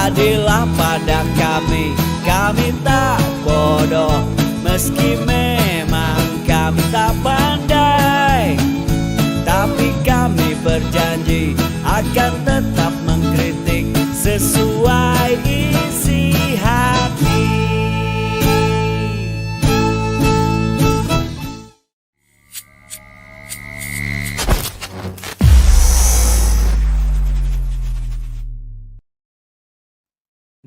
Adillah pada kami, kami tak bodoh, meski memang kami tak pandai, tapi kami berjanji akan tetap mengkritik sesuai isi hati.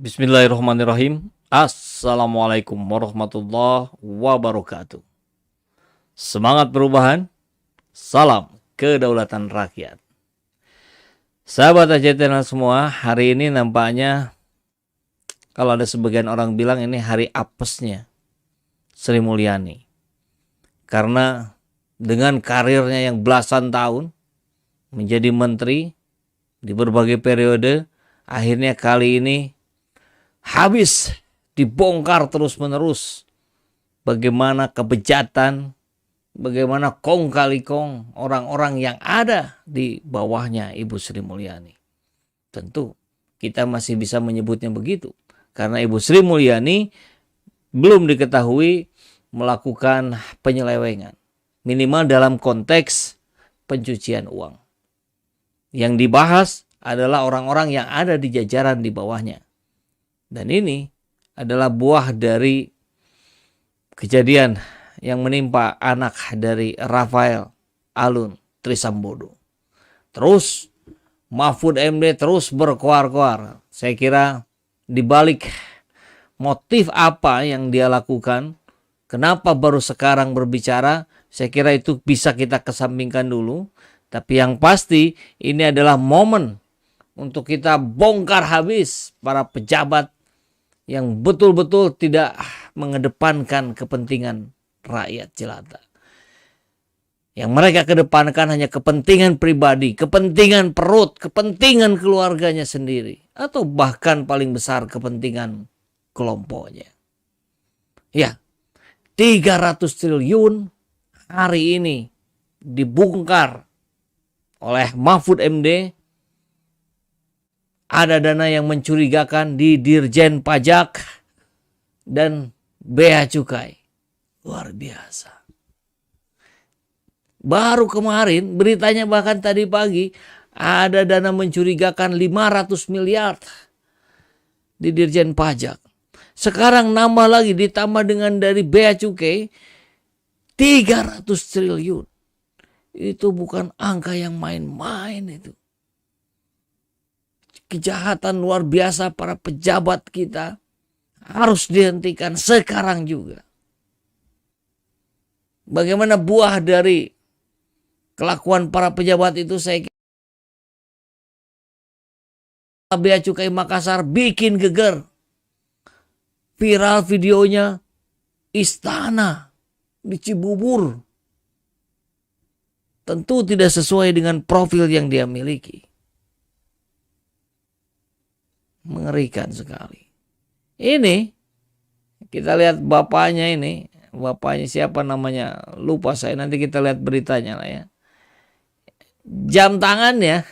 Bismillahirrahmanirrahim. Assalamualaikum warahmatullahi wabarakatuh. Semangat perubahan, salam kedaulatan rakyat. Sahabat AJTNL semua, hari ini nampaknya kalau ada sebagian orang bilang ini hari apesnya Sri Mulyani. Karena dengan karirnya yang belasan tahun menjadi menteri di berbagai periode, akhirnya kali ini habis dibongkar terus-menerus bagaimana kebejatan, bagaimana kong kali kong orang-orang yang ada di bawahnya Ibu Sri Mulyani. Tentu kita masih bisa menyebutnya begitu karena Ibu Sri Mulyani belum diketahui melakukan penyelewengan, minimal dalam konteks pencucian uang. Yang dibahas adalah orang-orang yang ada di jajaran di bawahnya. Dan ini adalah buah dari kejadian yang menimpa anak dari Rafael Alun Trisambodo. Terus Mahfud MD terus berkoar-koar. Saya kira dibalik motif apa yang dia lakukan, kenapa baru sekarang berbicara, saya kira itu bisa kita kesampingkan dulu. Tapi yang pasti ini adalah momen untuk kita bongkar habis para pejabat yang betul-betul tidak mengedepankan kepentingan rakyat jelata. Yang mereka kedepankan hanya kepentingan pribadi, kepentingan perut, kepentingan keluarganya sendiri. Atau bahkan paling besar kepentingan kelompoknya. Ya, 300 triliun hari ini dibongkar oleh Mahfud MD. Ada dana yang mencurigakan di Dirjen Pajak dan Bea Cukai. Luar biasa. Baru kemarin beritanya bahkan tadi pagi ada dana mencurigakan 500 miliar di Dirjen Pajak. Sekarang nambah lagi ditambah dengan dari Bea Cukai 300 triliun. Itu bukan angka yang main-main itu. Kejahatan luar biasa para pejabat kita harus dihentikan sekarang juga. Bagaimana buah dari kelakuan para pejabat itu, saya kira Bea Cukai Makassar bikin geger. Viral videonya istana di Cibubur. Tentu tidak sesuai dengan profil yang dia miliki. Mengerikan sekali. Ini kita lihat bapaknya ini. Bapaknya siapa namanya? Lupa saya. Nanti kita lihat beritanya lah ya. Jam tangannya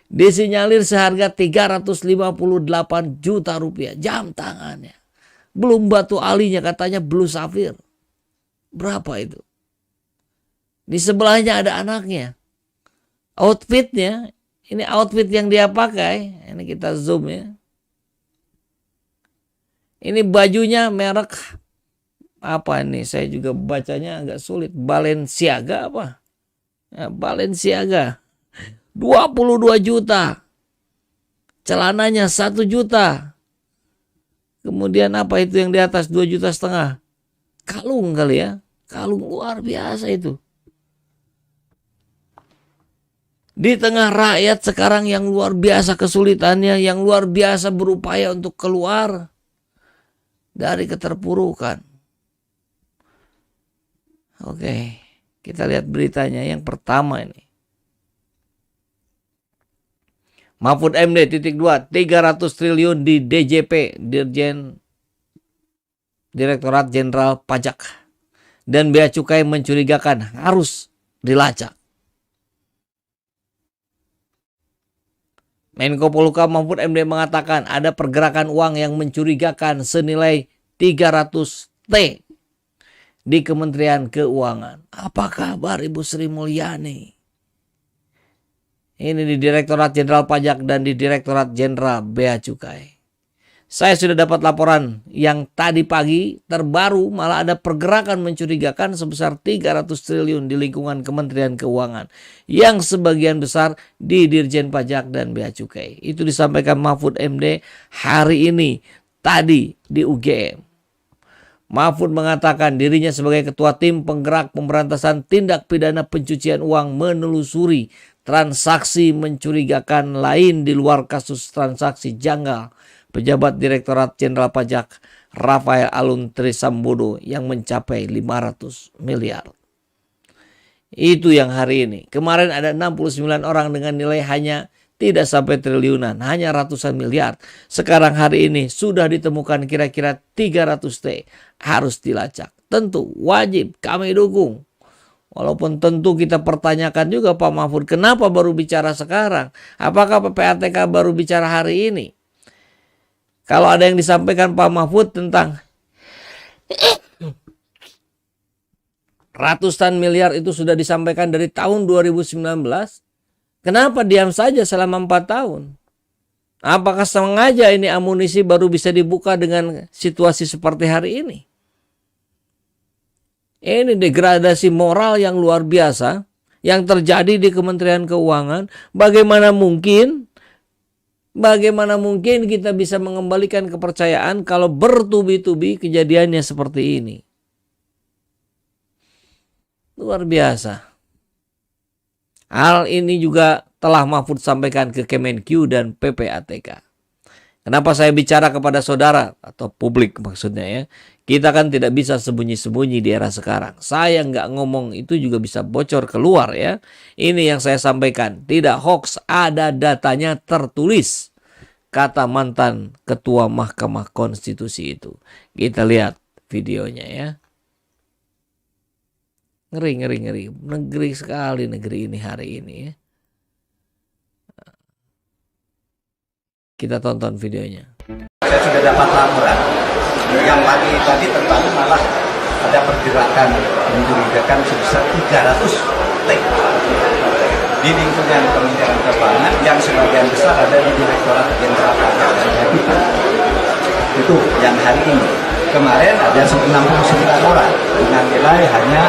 disinyalir seharga 358 juta rupiah. Jam tangannya. Belum batu alinya, katanya blue sapphire. Berapa itu? Di sebelahnya ada anaknya. Outfitnya, ini outfit yang dia pakai. Ini kita zoom ya. Ini bajunya merek apa ini? Saya juga bacanya agak sulit. Balenciaga apa? Ya, Balenciaga. 22 juta. Celananya 1 juta. Kemudian apa itu yang di atas 2,5 juta? Kalung kali ya. Kalung luar biasa itu. Di tengah rakyat sekarang yang luar biasa kesulitannya, yang luar biasa berupaya untuk keluar dari keterpurukan. Oke, kita lihat beritanya yang pertama ini. Mahfud MD .2 300 triliun di DJP, Dirjen Direktorat Jenderal Pajak, dan Bea Cukai mencurigakan harus dilacak. Menko Polhukam Mahfud MD mengatakan ada pergerakan uang yang mencurigakan senilai 300 T di Kementerian Keuangan. Apa kabar Ibu Sri Mulyani? Ini di Direktorat Jenderal Pajak dan di Direktorat Jenderal Bea Cukai. Saya sudah dapat laporan yang tadi pagi terbaru malah ada pergerakan mencurigakan sebesar 300 triliun di lingkungan Kementerian Keuangan yang sebagian besar di Dirjen Pajak dan Bea Cukai. Itu disampaikan Mahfud MD hari ini tadi di UGM. Mahfud mengatakan dirinya sebagai ketua tim penggerak pemberantasan tindak pidana pencucian uang menelusuri transaksi mencurigakan lain di luar kasus transaksi janggal pejabat Direktorat Jenderal Pajak Rafael Alun Trisambodo yang mencapai 500 miliar. Itu yang hari ini. Kemarin ada 69 orang dengan nilai hanya tidak sampai triliunan, hanya ratusan miliar. Sekarang hari ini sudah ditemukan kira-kira 300 T. Harus dilacak. Tentu wajib kami dukung. Walaupun tentu kita pertanyakan juga Pak Mahfud, kenapa baru bicara sekarang? Apakah PPATK baru bicara hari ini? Kalau ada yang disampaikan Pak Mahfud tentang ratusan miliar itu sudah disampaikan dari tahun 2019, kenapa diam saja selama 4 tahun? Apakah sengaja ini amunisi baru bisa dibuka dengan situasi seperti hari ini? Ini degradasi moral yang luar biasa yang terjadi di Kementerian Keuangan. Bagaimana mungkin kita bisa mengembalikan kepercayaan kalau bertubi-tubi kejadiannya seperti ini? Luar biasa. Hal ini juga telah Mahfud sampaikan ke Kemenq dan PPATK. Kenapa saya bicara kepada saudara atau publik maksudnya ya? Kita kan tidak bisa sembunyi-sembunyi di era sekarang. Saya nggak ngomong itu juga bisa bocor keluar ya. Ini yang saya sampaikan. Tidak hoax, ada datanya tertulis. Kata mantan Ketua Mahkamah Konstitusi itu. Kita lihat videonya ya. Ngeri. Negeri sekali negeri ini hari ini ya. Kita tonton videonya. Saya sudah dapat laporan yang pagi tadi terbaru malah ada pergerakan mencurigakan sebesar 300 T di lingkungan Kementerian Keuangan yang sebagian besar ada di Direktorat Jenderal Pajak dan Bea Cukai. Itu yang hari ini. Kemarin ada 69 orang dengan nilai hanya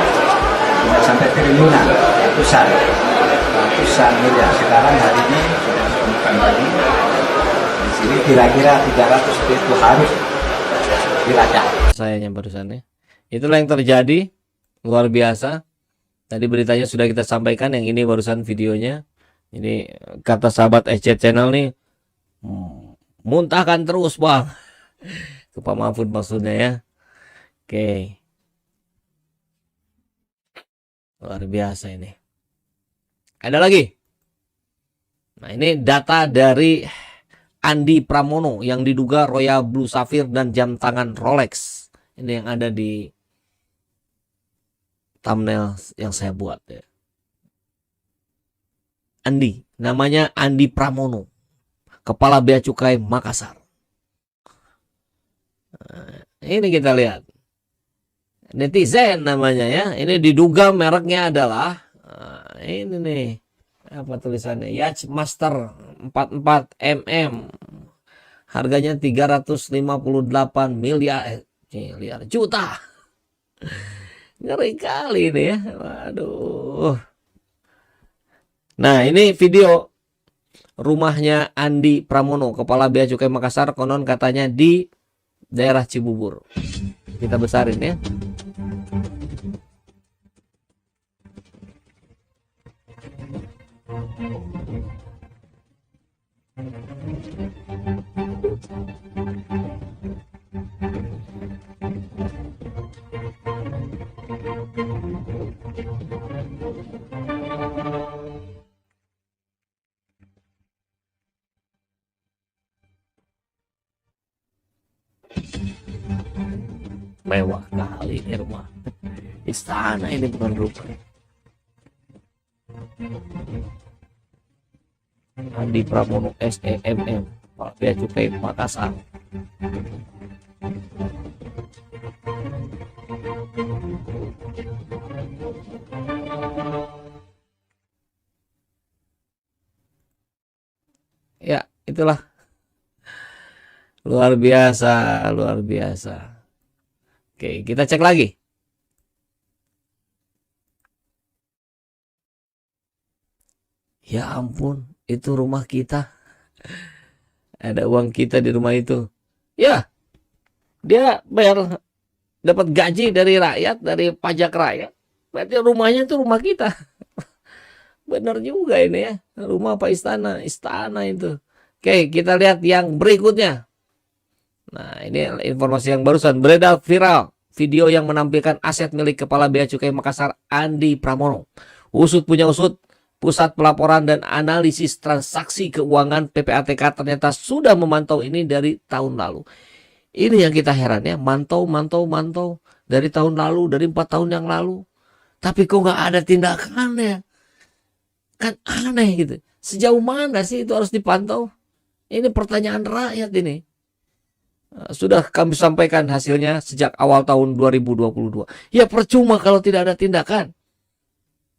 tidak sampai triliunan, ratusan miliar. Sekarang hari ini sudah ditemukan lagi. Jadi kira-kira 300 itu harus dilacak. Sayangnya barusan ya. Itulah yang terjadi. Luar biasa. Tadi beritanya sudah kita sampaikan. Yang ini barusan videonya. Ini kata sahabat SC Channel nih. Muntahkan terus bang. Itu Pak Mahfud maksudnya ya. Oke. Luar biasa ini. Ada lagi. Nah ini data dari Andi Pramono yang diduga Royal Blue Sapphire dan jam tangan Rolex. Ini yang ada di thumbnail yang saya buat ya. Andi, namanya Andi Pramono, Kepala Bea Cukai Makassar. Nah, ini kita lihat. Netizen namanya ya. Ini diduga mereknya adalah ini nih. Apa tulisannya? Yachtmaster 44 mm. Harganya 358 miliar juta. Ngeri kali ini ya. Waduh. Nah, ini video rumahnya Andi Pramono, Kepala Bea Cukai Makassar, konon katanya di daerah Cibubur. Kita besarin ya. Mewah kali ini rumah. Istana ini bukan rumah. Andi Pramono SEMM, Kepala Bea Cukai Makassar. Ya, itulah luar biasa, luar biasa. Oke, kita cek lagi. Ya ampun, itu rumah kita. Ada uang kita di rumah itu. Ya, dia bayar dapat gaji dari rakyat, dari pajak rakyat. Berarti rumahnya itu rumah kita. Benar juga ini ya. Rumah apa istana? Istana itu. Oke, kita lihat yang berikutnya. Nah, ini informasi yang barusan beredar viral. Video yang menampilkan aset milik Kepala Bea Cukai Makassar Andi Pramono. Usut punya usut, Pusat Pelaporan dan Analisis Transaksi Keuangan PPATK ternyata sudah memantau ini dari tahun lalu. Ini yang kita heran ya, mantau dari tahun lalu, dari 4 tahun yang lalu. Tapi kok nggak ada tindakannya? Kan aneh gitu. Sejauh mana sih itu harus dipantau? Ini pertanyaan rakyat ini. Sudah kami sampaikan hasilnya sejak awal tahun 2022. Ya percuma kalau tidak ada tindakan.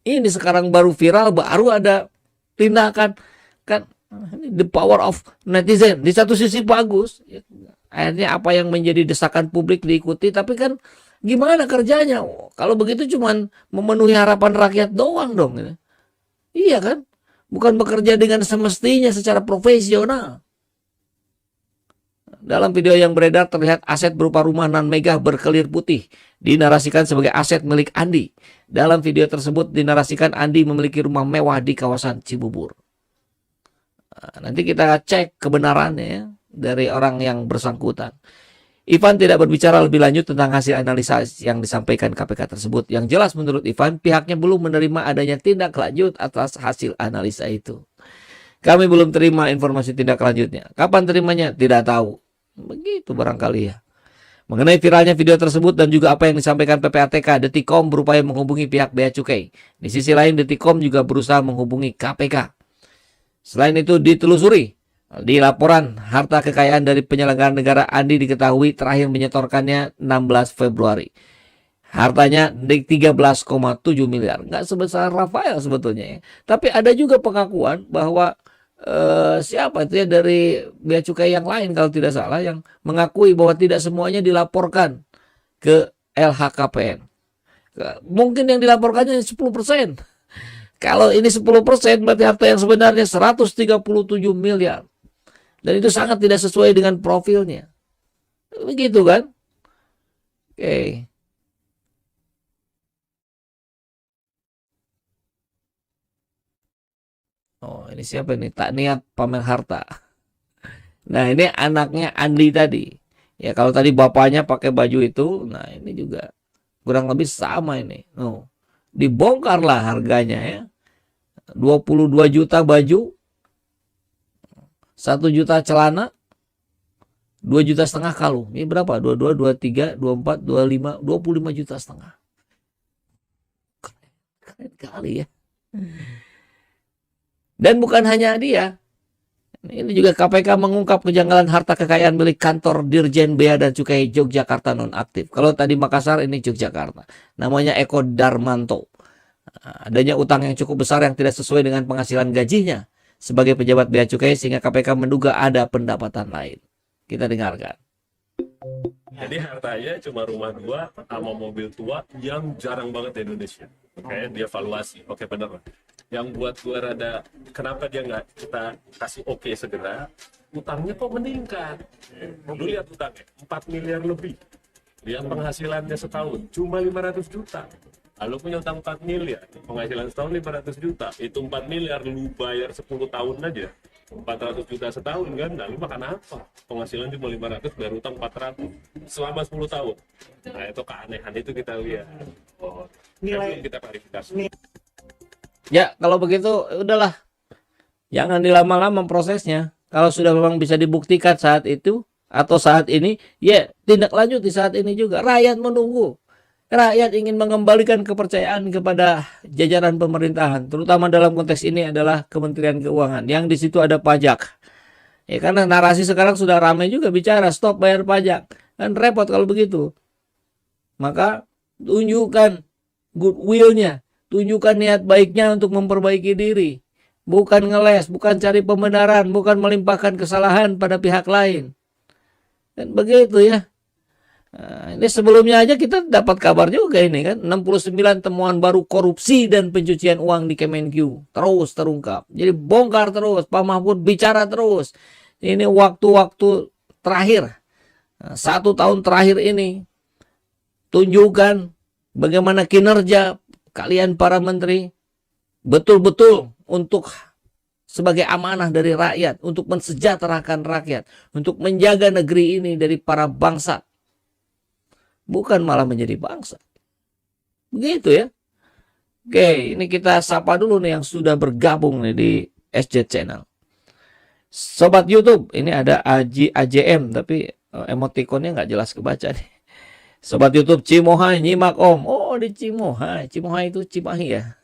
Ini sekarang baru viral, baru ada tindakan. Kan the power of netizen. Di satu sisi bagus. Akhirnya apa yang menjadi desakan publik diikuti. Tapi kan gimana kerjanya? Kalau begitu cuman memenuhi harapan rakyat doang dong. Iya kan? Bukan bekerja dengan semestinya secara profesional. Dalam video yang beredar terlihat aset berupa rumah non megah berkelir putih dinarasikan sebagai aset milik Andi. Dalam video tersebut dinarasikan Andi memiliki rumah mewah di kawasan Cibubur. Nah, nanti kita cek kebenarannya ya, dari orang yang bersangkutan. Ivan tidak berbicara lebih lanjut tentang hasil analisa yang disampaikan KPK tersebut. Yang jelas menurut Ivan, pihaknya belum menerima adanya tindak lanjut atas hasil analisa itu. Kami belum terima informasi tindak lanjutnya. Kapan terimanya? Tidak tahu. Begitu barangkali ya. Mengenai viralnya video tersebut dan juga apa yang disampaikan PPATK, Detikom berupaya menghubungi pihak Bea Cukai. Di sisi lain, Detikom juga berusaha menghubungi KPK. Selain itu ditelusuri, di laporan harta kekayaan dari penyelenggara negara, Andi diketahui terakhir menyetorkannya 16 Februari. Hartanya 13,7 miliar. Nggak sebesar Rafael sebetulnya ya. Tapi ada juga pengakuan bahwa siapa itu ya dari Bea Cukai yang lain kalau tidak salah yang mengakui bahwa tidak semuanya dilaporkan ke LHKPN. Mungkin yang dilaporkannya 10%. Kalau ini 10% berarti harta yang sebenarnya 137 miliar. Dan itu sangat tidak sesuai dengan profilnya. Begitu kan? Oke. Oh, ini siapa ini? Tak niat pamer harta. Nah, ini anaknya Andi tadi. Ya, kalau tadi bapaknya pakai baju itu, nah ini juga kurang lebih sama ini. Oh, dibongkarlah harganya ya. 22 juta baju, 1 juta celana, 2,5 juta kalung. Ini berapa? 22, 23, 24, 25, 25 juta setengah. Keren kali ya. Dan bukan hanya dia. Ini juga KPK mengungkap kejanggalan harta kekayaan milik kantor Dirjen Bea dan Cukai Yogyakarta nonaktif. Kalau tadi Makassar, ini Yogyakarta. Namanya Eko Darmanto. Adanya utang yang cukup besar yang tidak sesuai dengan penghasilan gajinya sebagai pejabat Bea Cukai sehingga KPK menduga ada pendapatan lain. Kita dengarkan. Jadi hartanya cuma rumah 2 sama mobil tua yang jarang banget di Indonesia. Oke, dia evaluasi. Oke, bener. Yang buat gue rada, kenapa dia nggak kita kasih oke segera, utangnya kok meningkat. Lu lihat utangnya, 4 miliar lebih. Lihat penghasilannya setahun, cuma 500 juta. Lalu punya utang 4 miliar, penghasilan setahun 500 juta. Itu 4 miliar, lu bayar 10 tahun aja. 400 juta setahun kan, lalu makan apa? Penghasilan cuma 500, bayar utang 400 selama 10 tahun. Nah itu keanehan itu kita lihat. Oh, nilai kita klarifikasi. Ya, kalau begitu udahlah. Jangan dilama-lama prosesnya. Kalau sudah memang bisa dibuktikan saat itu atau saat ini, ya tindak lanjut di saat ini juga. Rakyat menunggu. Rakyat ingin mengembalikan kepercayaan kepada jajaran pemerintahan, terutama dalam konteks ini adalah Kementerian Keuangan, yang di situ ada pajak. Ya, karena narasi sekarang sudah ramai juga bicara stop bayar pajak. Kan repot kalau begitu. Maka tunjukkan goodwill-nya, tunjukkan niat baiknya untuk memperbaiki diri. Bukan ngeles, bukan cari pembenaran, bukan melimpahkan kesalahan pada pihak lain. Dan begitu ya. Nah, ini sebelumnya aja kita dapat kabar juga ini kan, 69 temuan baru korupsi dan pencucian uang di Kemenkyu terus terungkap. Jadi bongkar terus, Pak Mahfud bicara terus. Ini waktu-waktu terakhir, 1 tahun terakhir ini, tunjukkan bagaimana kinerja kalian para menteri betul-betul untuk sebagai amanah dari rakyat, untuk mensejahterakan rakyat, untuk menjaga negeri ini dari para bangsat. Bukan malah menjadi bangsa. Begitu ya. Oke, ini kita sapa dulu nih yang sudah bergabung nih di SJ Channel. Sobat YouTube, ini ada AJM tapi emotikonnya nggak jelas kebaca nih. Sobat YouTube Cimohai nyimak Om. Oh, di Cimohai. Cimohai itu Cimahi ya.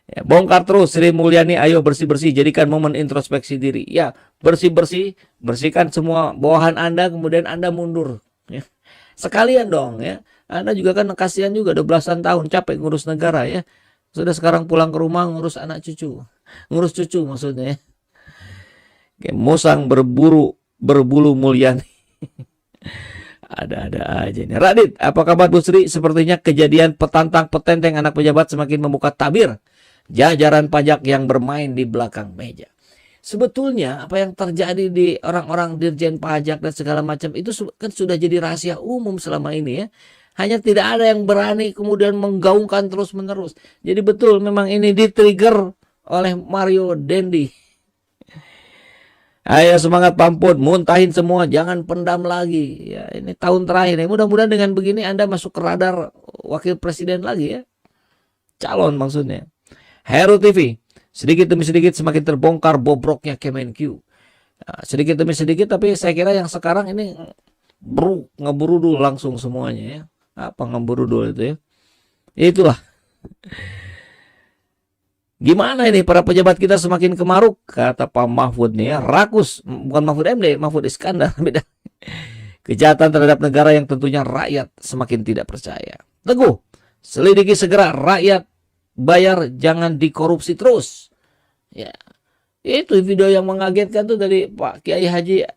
Ya, bongkar terus Sri Mulyani, ayo bersih-bersih, jadikan momen introspeksi diri. Ya, bersih-bersih, bersihkan semua bawahan Anda, kemudian Anda mundur. Ya. Sekalian dong ya. Anda juga kan kasihan juga, 12 tahun capek ngurus negara ya. Sudah sekarang pulang ke rumah ngurus anak cucu. Ngurus cucu maksudnya ya. Oke, musang berbulu Mulyani. Ada-ada aja nih. Radit, apa kabar Bu Sri? Sepertinya kejadian petantang petenteng anak pejabat semakin membuka tabir jajaran pajak yang bermain di belakang meja. Sebetulnya apa yang terjadi di orang-orang dirjen pajak dan segala macam itu kan sudah jadi rahasia umum selama ini ya. Hanya tidak ada yang berani kemudian menggaungkan terus-menerus. Jadi betul memang ini di-trigger oleh Mario Dendi. Ayo semangat Pampun, muntahin semua, jangan pendam lagi. Ya, ini tahun terakhir ya. Mudah-mudahan dengan begini Anda masuk ke radar wakil presiden lagi ya. Calon maksudnya. Hero TV. Sedikit demi sedikit semakin terbongkar bobroknya Kemenkyu. Nah, sedikit demi sedikit, tapi saya kira yang sekarang ini ngeburudul langsung semuanya ya. Apa ngeburudul itu ya? Itulah. Gimana ini para pejabat kita semakin kemaruk? Kata Pak Mahfud nih ya. Rakus, bukan Mahfud MD, Mahfud Iskandar. Beda. Kejahatan terhadap negara yang tentunya rakyat semakin tidak percaya. Teguh, selidiki segera rakyat. Bayar, jangan dikorupsi terus. Ya, itu video yang mengagetkan tuh dari Pak Kiai Haji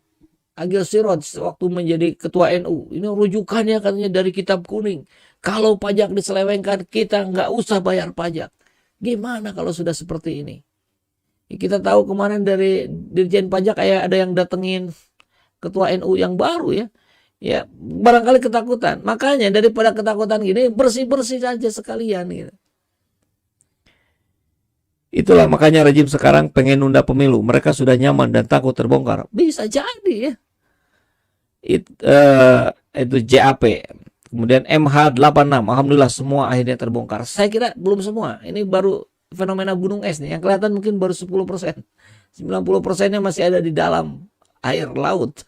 Agil Siroj waktu menjadi ketua NU. Ini rujukannya katanya dari kitab kuning. Kalau pajak diselewengkan, kita nggak usah bayar pajak. Gimana kalau sudah seperti ini? Kita tahu kemarin dari Dirjen Pajak kayak ada yang datengin ketua NU yang baru ya. Ya, barangkali ketakutan. Makanya daripada ketakutan gini, bersih-bersih saja sekalian gitu. Itulah makanya rejim sekarang pengen nunda pemilu. Mereka sudah nyaman dan takut terbongkar. Bisa jadi ya. Itu JAP. Kemudian MH86. Alhamdulillah semua akhirnya terbongkar. Saya kira belum semua. Ini baru fenomena gunung es nih. Yang kelihatan mungkin baru 10%. 90%-nya masih ada di dalam air laut.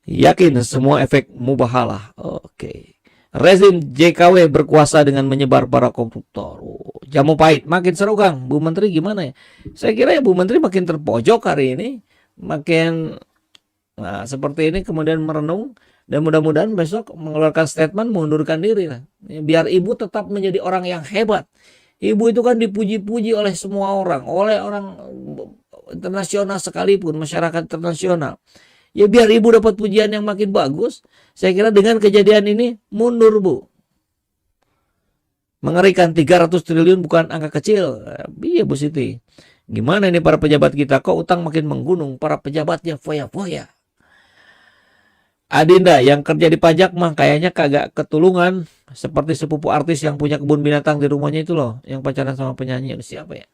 Yakin semua efek mubahalah. Oke. Rezim JKW berkuasa dengan menyebar para koruptor. Jamu pahit. Makin seru Kang. Bu Menteri gimana ya? Saya kira ya Bu Menteri makin terpojok hari ini. Makin seperti ini kemudian merenung. Dan mudah-mudahan besok mengeluarkan statement mengundurkan diri lah. Biar ibu tetap menjadi orang yang hebat. Ibu itu kan dipuji-puji oleh semua orang. Oleh orang internasional sekalipun. Masyarakat internasional. Ya biar ibu dapat pujian yang makin bagus. Saya kira dengan kejadian ini mundur Bu. Mengerikan, 300 triliun bukan angka kecil. Iya Bu Siti. Gimana ini para pejabat kita? Kok utang makin menggunung? Para pejabatnya foya-foya. Adinda yang kerja di pajak mah kayaknya kagak ketulungan. Seperti sepupu artis yang punya kebun binatang di rumahnya itu loh. Yang pacaran sama penyanyi. Siapa ya?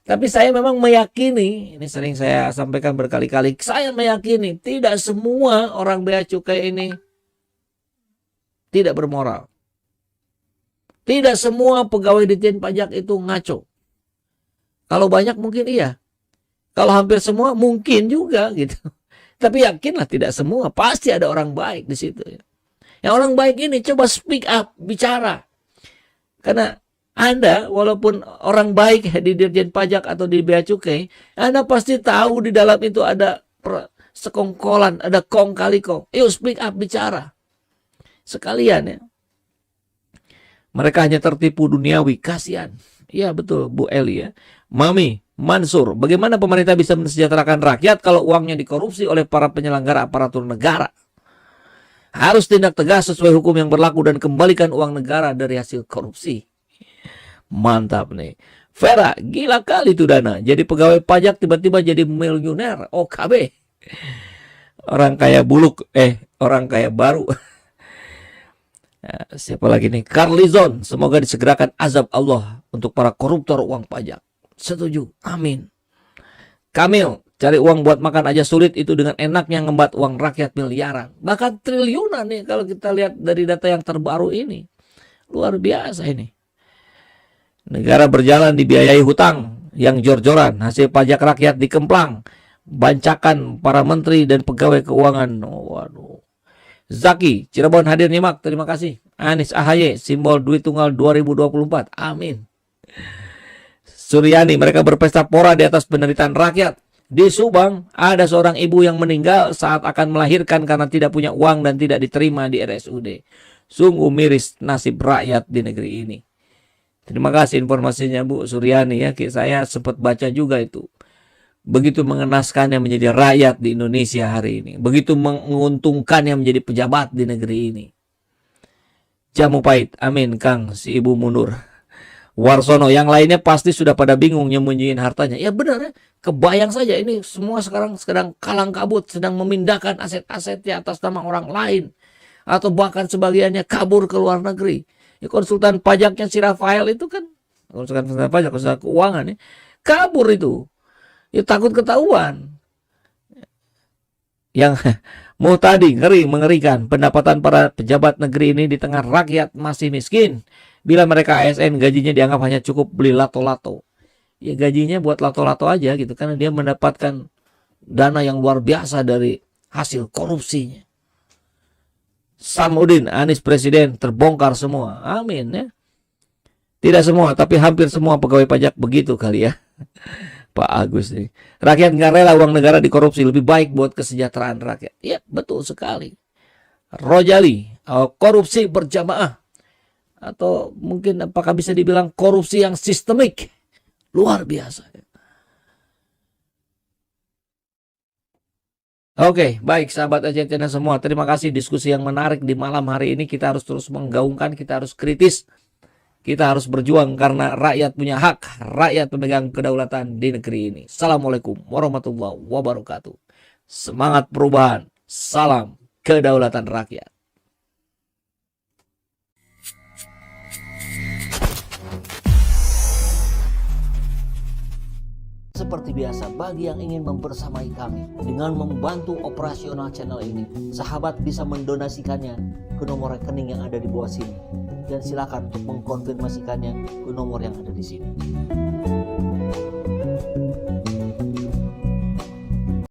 Tapi saya memang meyakini, ini sering saya sampaikan berkali-kali, saya meyakini tidak semua orang bea cukai ini tidak bermoral. Tidak semua pegawai Ditjen Pajak itu ngaco. Kalau banyak mungkin iya. Kalau hampir semua mungkin juga gitu. Tapi yakinlah tidak semua, pasti ada orang baik di situ. Yang orang baik ini coba speak up, bicara. Karena Anda walaupun orang baik di Dirjen Pajak atau di Bea Cukai, Anda pasti tahu di dalam itu ada sekongkolan, ada kong kali kong. Yuk speak up, bicara. Sekalian ya. Mereka hanya tertipu duniawi, kasihan. Iya betul Bu Eli ya. Mami, Mansur, bagaimana pemerintah bisa mensejahterakan rakyat kalau uangnya dikorupsi oleh para penyelenggara aparatur negara? Harus tindak tegas sesuai hukum yang berlaku dan kembalikan uang negara dari hasil korupsi. Mantap nih. Vera, gila kali tuh Dana. Jadi pegawai pajak tiba-tiba jadi miliuner. OKB. Orang kaya buluk. Orang kaya baru. Nah, siapa lagi nih? Carlizon. Semoga disegerakan azab Allah untuk para koruptor uang pajak. Setuju. Amin. Kamil. Cari uang buat makan aja sulit, itu dengan enaknya ngembat uang rakyat miliaran. Bahkan triliunan nih kalau kita lihat dari data yang terbaru ini. Luar biasa ini. Negara berjalan dibiayai hutang yang jor-joran. Hasil pajak rakyat dikemplang. Bancakan para menteri dan pegawai keuangan. Waduh. Zaki, Cirebon hadir nyimak. Terima kasih. Anies AHY, simbol duit tunggal 2024. Amin. Suryani, mereka berpesta pora di atas penderitaan rakyat. Di Subang, ada seorang ibu yang meninggal saat akan melahirkan karena tidak punya uang dan tidak diterima di RSUD. Sungguh miris nasib rakyat di negeri ini. Terima kasih informasinya Bu Suryani ya. Saya sempat baca juga itu. Begitu mengenaskannya menjadi rakyat di Indonesia hari ini. Begitu menguntungkannya menjadi pejabat di negeri ini. Jamu pahit, amin Kang, si ibu mundur. Warsono, yang lainnya pasti sudah pada bingung nyembunyiin hartanya. Ya benar ya, kebayang saja ini semua sekarang sedang kalang kabut, sedang memindahkan aset-asetnya atas nama orang lain. Atau bahkan sebagiannya kabur ke luar negeri. Ya, konsultan pajaknya si Rafael itu kan, konsultan pajak, konsultan keuangan ya, kabur itu. Ya takut ketahuan. Yang mau tadi ngeri, mengerikan pendapatan para pejabat negeri ini di tengah rakyat masih miskin. Bila mereka ASN gajinya dianggap hanya cukup beli lato-lato. Ya gajinya buat lato-lato aja gitu. Karena dia mendapatkan dana yang luar biasa dari hasil korupsinya. Samudin, Anies Presiden terbongkar semua. Amin ya. Tidak semua, tapi hampir semua pegawai pajak begitu kali ya. Pak Agus nih. Rakyat nggak rela uang negara dikorupsi. Lebih baik buat kesejahteraan rakyat. Ya betul sekali. Rojali, korupsi berjamaah. Atau mungkin apakah bisa dibilang korupsi yang sistemik. Luar biasa. Oke, baik sahabat Argentina semua. Terima kasih diskusi yang menarik di malam hari ini. Kita harus terus menggaungkan, kita harus kritis. Kita harus berjuang karena rakyat punya hak. Rakyat pemegang kedaulatan di negeri ini. Assalamualaikum warahmatullahi wabarakatuh. Semangat perubahan. Salam kedaulatan rakyat. Seperti biasa, bagi yang ingin membersamai kami dengan membantu operasional channel ini, sahabat bisa mendonasikannya ke nomor rekening yang ada di bawah sini. Dan silakan untuk mengkonfirmasikannya ke nomor yang ada di sini.